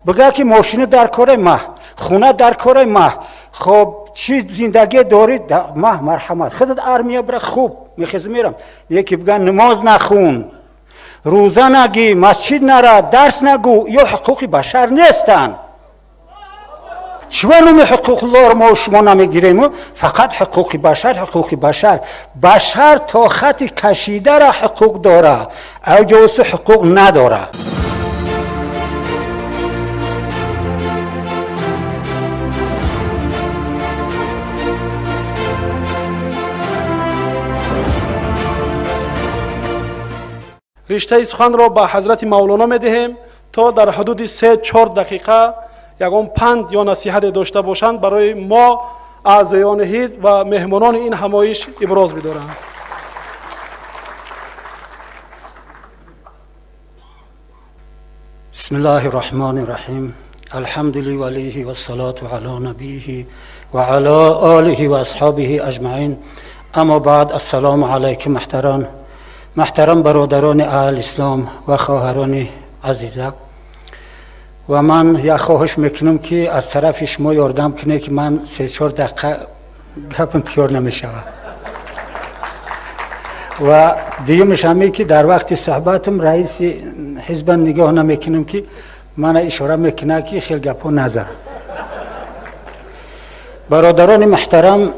بگه که ماشین در کار ما، خونه در کار ما، خب چی زندگی دارید؟ ما مرحمت خودت ارمیه برا خوب میخیز میرم. یکی بگه نماز نخون، روزه نگی، مسجد نره، درس نگو، یا حقوق بشر نیستن. چون حقوق الله رو ما و شما نمیگیریم؟ فقط حقوق بشر. بشر تا خط کشیده را حقوق داره، اوجوس حقوق نداره. رشته سخن را به حضرت مولانا میدهیم تا در حدود 3-4 دقیقه یگان پند یا نصیحت داشته باشند برای ما اعضایان حزب و مهمانان این همایش ابراز بدارند. بسم الله الرحمن الرحیم. الحمد لله و الصلاة علی نبیه و علی آله و اصحابه اجمعین. اما بعد، السلام علیکم محترم برادران اهل اسلام و خواهران عزیزم. و من یک خواهش میکنم که از طرف شما یاردم کنه که من 3-4 دقیقه گپم تیار نمیشه. و دیگه همه که در وقت صحبتم رئیس حزب نگاه نمیکنم که من اشاره میکنه که خیلی گپا نزن. برادران محترم،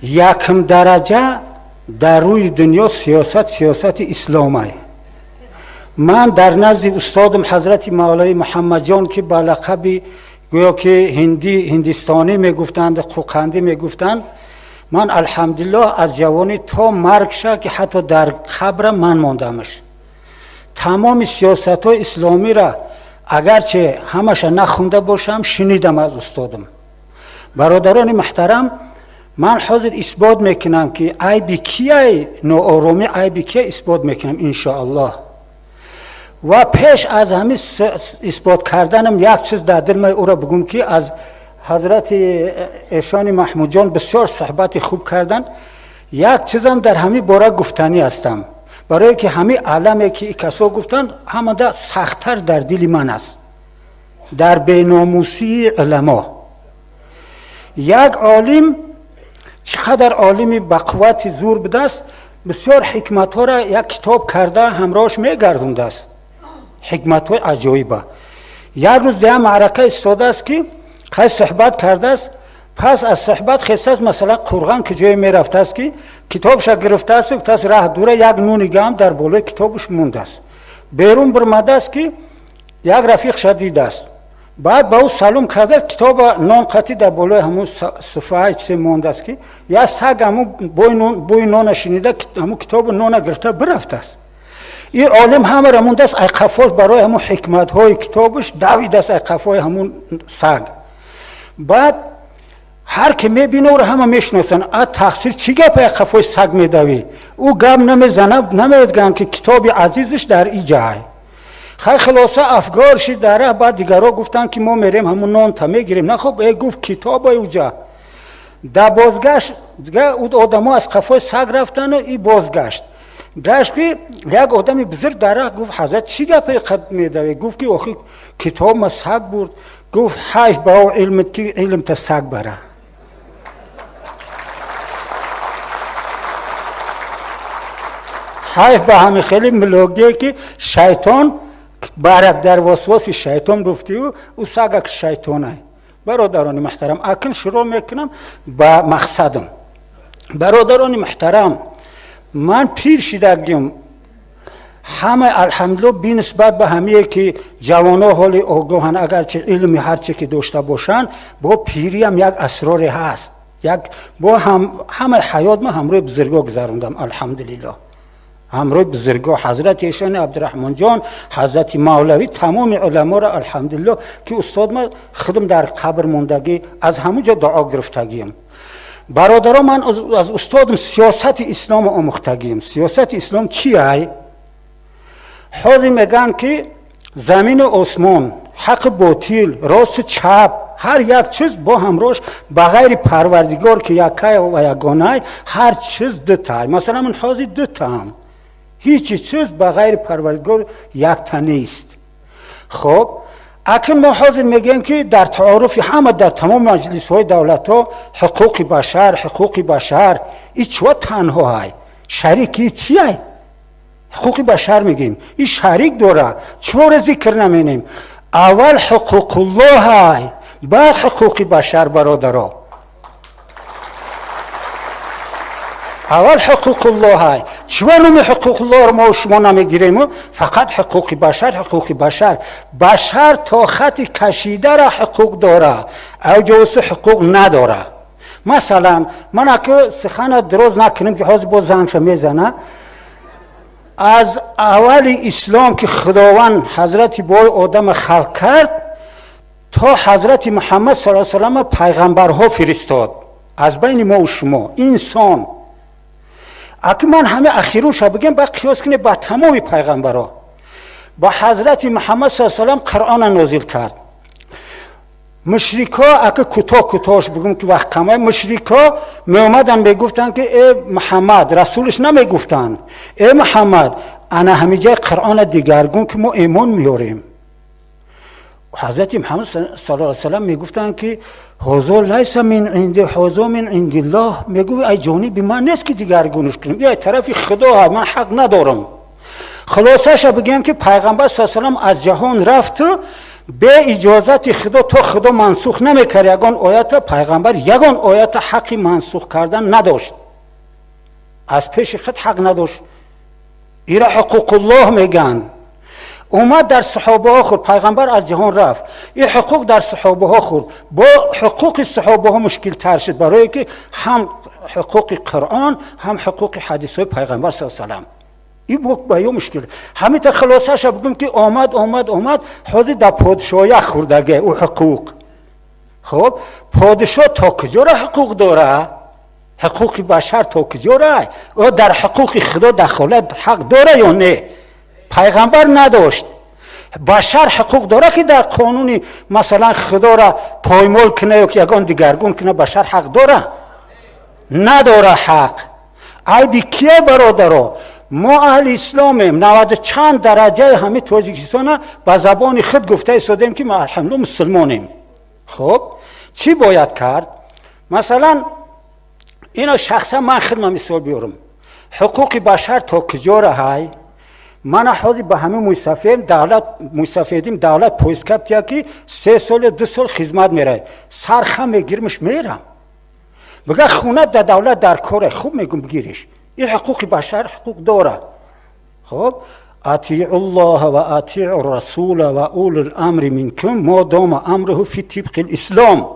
یکم درجه در روی دنیا سیاست اسلامی. من در نزد استادم حضرت مولای محمد جان که با لقب گویا که هندستانی میگفتند، قوقندی میگفتند، من الحمدلله از جوانی تا مرگ شد که حتی در قبر من ماندمش. تمام سیاست های اسلامی را اگرچه همش نخونده باشم شنیدم از استادم. برادران محترم، من حاضر اثبات میکنم که عیب کیه ناآرامی، عیب کیه اثبات میکنم انشاءالله. و پیش از همه اثبات کردنم یک چیز در دل من او را بگم که از حضرت احسان محمود جان بسیار صحبت خوب کردن. یک چیزم در همه باره گفتنی هستم، برای که همه علمی که کسا گفتن همه ده سختتر در دل من است. در بیناموسی علما یک عالم چقدر عالمی با قوت زور بده است، بسیار حکمت ها را یک کتاب کرده همراهش میگردونده است. حکمت های عجایبه. یک روز دیگه معرکه استاده است که خیلی صحبت کرده است. پس از صحبت خیسته است مثلا قرغان که جای میرفته است که کتابش گرفته است، گفته راه دوره یک نون گام در بالای کتابش مونده است. بیرون برمده است که یک رفیق شدید است. بعد با او سلام کرده کتاب نان قطعی در بالای همون صفحه چه مونده است که یا سگ همون بوی نان شنیده همون کتاب نان گرفته برفته است. این عالم همه را مونده است ایقفاش برای همون حکمت های کتابش دویده است ایقفای همون سگ. بعد هر که میبینه او را همه میشناسن. تقصیر چی گپ ایقفای سگ میدوی؟ او گپ نمیزنه، نمیدگن که کتاب عزیزش در این جای. خلاصه افگار شد داره. بعد دیگرها گفتن که ما میریم همون نان تا میگیریم. نه خب ای گفت کتاب اوجا. در بازگشت دیگه او آدم ها از قفای سگ رفتن و این بازگشت. گشت که یک آدمی بزرگ داره گفت حضرت چی گپی قد میدوی؟ گفت که آخی کتاب ما سگ برد. گفت حیف با او علمت که علم تا سگ بره. حیف با همه خیلی ملوگیه که شیطان بارک در وسواس شیطان رفتی و او سگک شیطانه. برادران محترم، اکنون شروع میکنم با مقصدم. برادران محترم، من پیر شدگیم. همه الحمدلله بی نسبت به همه که جوانا حال آگاهن، اگرچه علمی هرچه که داشته باشن، با پیری هم یک اسرار هست. با همه حیات من همراه بزرگا گذروندم الحمدلله. همراه بزرگا حضرت ایشان عبدالرحمن جان، حضرت مولوی، تمام علما را الحمدلله که استاد ما خودم در قبر موندگی از همونجا دعا گرفتگیم. برادران، من از استادم سیاست اسلام آموختگیم. سیاست اسلام چیه؟ حاضر میگن که زمین و آسمان، حق باطل، راست چپ، هر یک چیز با همراهش بغیر پروردگار که یکه و یگانه، هر چیز دوتای. مثلا من حاضر دوتام، هیچ چیز بغیر پروردگار یک تنه است. خب اکنون ما حاضر میگیم که در تعارف همه در تمام مجلس های دولت ها حقوق بشر این چوه تنها های شریکی چی های؟ حقوق بشر میگیم این شریک داره، چور ذکر نمینیم. اول حقوق الله های بعد حقوق بشر برادرها. اول حقوق الله های چون حقوق الله رو ما و شما نمیگیریم، فقط حقوق بشر. بشر تا خط کشیده را حقوق داره، اوجوز حقوق نداره. مثلا من اگه سخن دروز نکنیم که حاضر با زنش میزنه، از اول اسلام که خداوند حضرت بای آدم خلق کرد تا حضرت محمد صلی الله علیه و سلم پیغمبرها فرستاد از بین ما و شما انسان. اگه من همه اخیروش بگم با قیاس کنه با تمام پیغمبرها، با حضرت محمد صلی الله علیه و سلم قرآن نازل کرد. مشرکا اگه کوتاهش بگم که وقت کمه، مشرکا می اومدن میگفتن که ای محمد، رسولش نمیگفتن ای محمد انا همه جای قرآن دیگرگون که ما ایمان میاریم. حضرت محمد صلی الله علیه و سلم میگفتن که حضور لیس من عنده حضور من عند الله، میگو ای جانب من نیست که دیگرگونش کنیم، یا طرف خدا من حق ندارم. خلاصش بگم که پیغمبر صلی الله علیه و سلم از جهان رفت به اجازت خدا، تا خدا منسوخ نمیکرد یگان آیت، پیغمبر یگان آیت حق منسوخ کردن نداشت، از پیش خود حق نداشت. ایرا حقوق الله میگن. اومد در صحابه ها خورد، پیغمبر از جهان رفت، این حقوق در صحابه ها خورد. با حقوق صحابه ها مشکل تر شد، برای که هم حقوق قرآن هم حقوق حدیث های پیغمبر صلی الله علیه و سلم. این با یه مشکل همین تا خلاصش بگم که آمد حاضر در پادشاهی خوردگه او حقوق. خب پادشاه تا کجا را حقوق داره؟ حقوق بشر تا کجا را؟ او در حقوق خدا دخالت حق داره یا نه؟ پیغمبر نداشت. بشر حقوق داره که در قانون مثلا خدا را پایمال کنه یا که یگان دیگرگون کنه، بشر حق داره؟ نداره حق. ای بی کیه برادرها؟ ما اهل اسلامیم، 90 چند درجه همه تاجیکستان با زبان خود گفته ایستادیم که ما الحمدلله مسلمانیم. خب چی باید کرد؟ مثلا اینا شخصا من خودم مثال بیارم، حقوق بشر تا کجا را های؟ من حاضر به همه مستفیدیم دولت پویست کرد که 3 سال 2 سال خدمت میره، سرخم میگیرمش میرم، بگه خونه در دولت در کاره، خوب میگم بگیرش. این حقوق بشر حقوق داره. خب اطیع الله و اطیع الرسول و اول الامر منکم ما دام امره فی طبق الاسلام.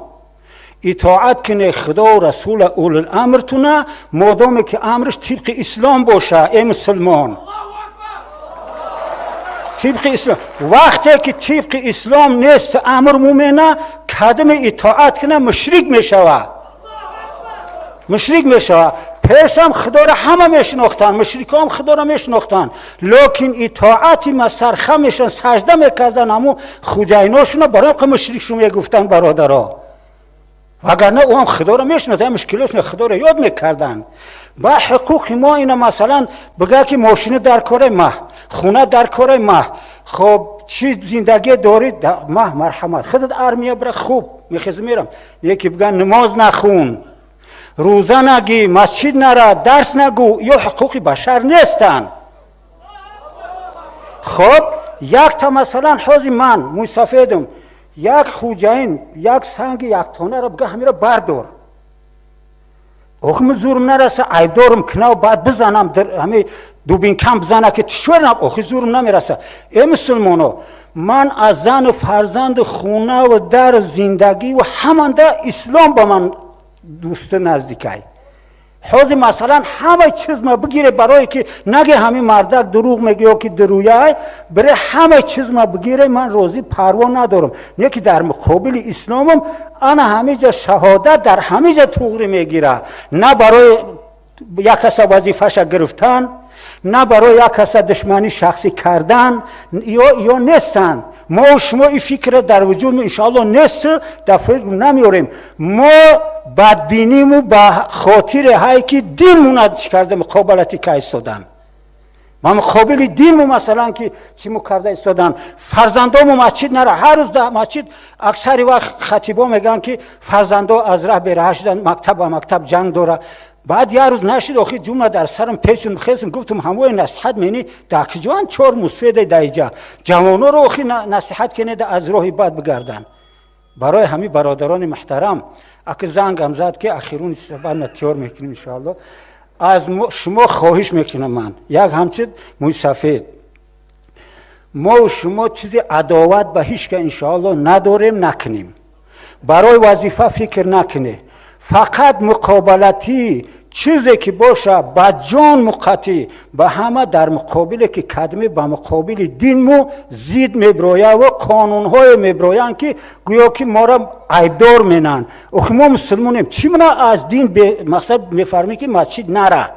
اطاعت کنه خدا و رسول اول الامر تونه مادام که امرش طبق اسلام باشه. ای مسلمان طبق اسلام. وقتی که طبق اسلام نیست امر مومنه کدم اطاعت کنه مشرک میشوه. پیش هم خدا را همه میشناختن، مشرکان هم خدا را میشناختن، لیکن اطاعتی ما سرخم میشن، سجده میکردن، همون خوجیناشون برای که مشرکشون میگفتن برادرها، وگرنه او هم خدا را میشناختن، مشکلشون خدا را یاد میکردن. با حقوق ما اینه مثلا بگه که ماشین در کار ما، خونه در کار ما، خب چی زندگی دارید ما، مرحمت خودت ارمیه برای خوب میخیز میرم. یکی بگه نماز نخون، روزه نگی، مسجد نره، درس نگو، یا حقوق بشر نیستن. خب یک تا مثلا حاضر من مستفیدم، یک خوجین یک سنگ یک تانه را بگه همین را بردار، اخم زورم نرسه عیب دارم کنه و بعد بزنم در همه دوبین کم بزنه که تشورنم، اخی زورم نمیرسه. ای مسلمانو، من از زن و فرزند خونه و در زندگی و همانده اسلام با من دوست نزدیکی. حاضر مثلا همه چیز ما بگیره برای که نگه همین مردک دروغ میگه یا که درویه، برای همه چیز ما بگیره، من روزی پروا ندارم. نه که در مقابل اسلامم انا همه جا شهادت در همه جا توغری میگیره، نه برای یک کس وظیفه‌ش گرفتن، نه برای یک کس دشمنی شخصی کردن، یا نیستن. ما و شما این فکر در وجود ما انشاءالله نیست، در فکر نمیاریم. ما بدبینیم و به خاطر هایی که دینمون چی کرده مقابلتی که ایستادن. ما مقابل دین مثلا که چی کرده ایستادن فرزندامو مسجد نره. هر روز در مسجد اکثر وقت خطیبا میگن که فرزندا از راه بره شدن، مکتب و مکتب جنگ داره. بعد یه روز نشد آخی جمله در سرم پیچون خیسم گفتم هموی نصیحت منی داک جوان چور مصفیده دایجا جوانو رو آخی نصیحت کنه از راه بد بگردن. برای همین برادران محترم اگه زنگم زد که اخیرون استفاده نتیار میکنیم ان شاء الله. از شما خواهش میکنم من یک همچین موی سفید ما و شما چیزی عداوت به هیچ که ان شاء الله نداریم نکنیم. برای وظیفه فکر نکنه. فقط مقابلتی چیزی که باشه با جان مقطعی به همه در مقابل که کدمه به مقابل دین مو زید میبرویه و قانونهای میبرویان که گویا که ما را عیبدار مینن. اخی ما مسلمانیم چی منا از دین به مقصد میفرمی که مسجد نره.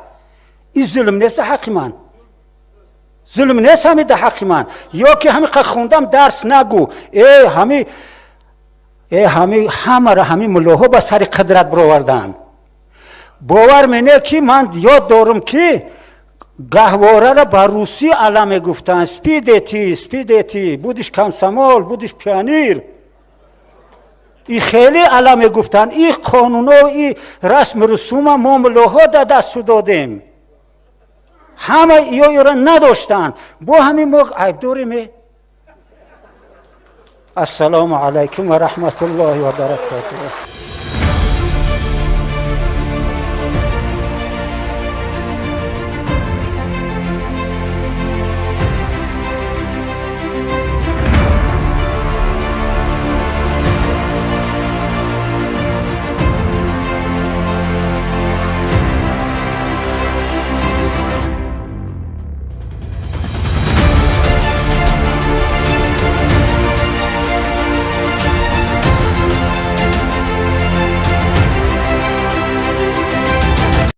این ظلم نیست حق من، ظلم نیست همین در حق من. یا که همین خوندم درس نگو همه را همین ملاها به سر قدرت برآوردن. باور منه که من یاد دارم که گهواره را به روسی علامه گفتن سپیدتی بودش کمسمال بودش پیانیر. این خیلی علامه گفتن. این قانونا و این رسم رسوم ما ملاها در دست دادیم. همه اینا را نداشتن. با همین ما عیب داریم. السلام علیکم و رحمت الله و برکاته.